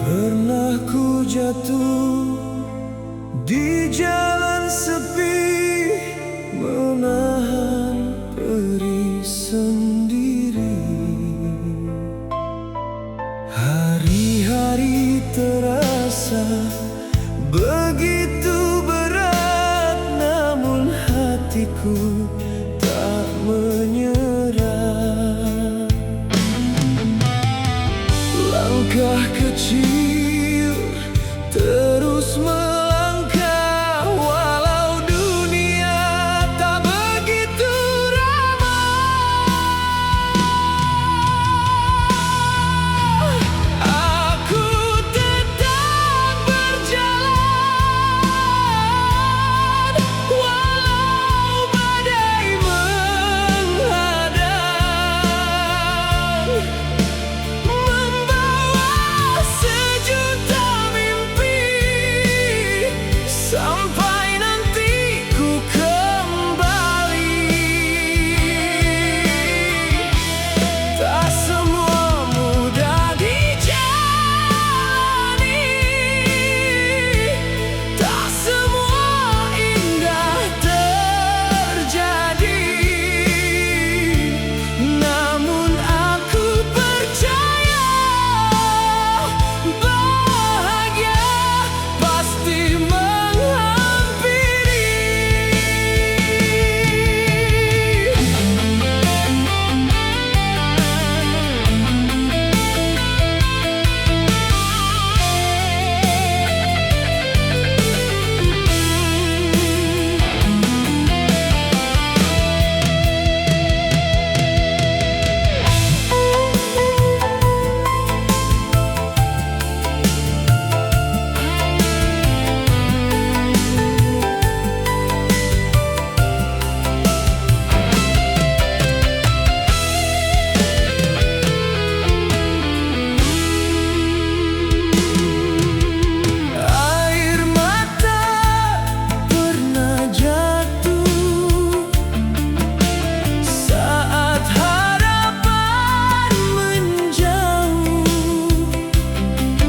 Pernah ku jatuh di jalan sepi, menahan perih sendiri. Hari-hari terasa begitu berat, namun hatiku tak menyerah. Langkah kecil terus melangkah, walau dunia tak begitu ramah. Aku tetap berjalan, walau badai menghadang, membawa sejuta mimpi, sampai nanti ku kembali. Tak semua mudah dijalani, tak semua indah terjadi, namun aku percaya bahagia pasti menghampiri. Air mata pernah jatuh saat harapan menjauh,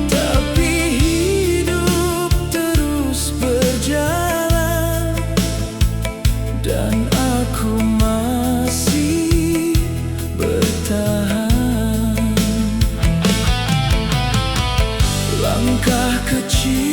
tapi hidup terus berjalan dan aku masih bertahan. Langkah kecil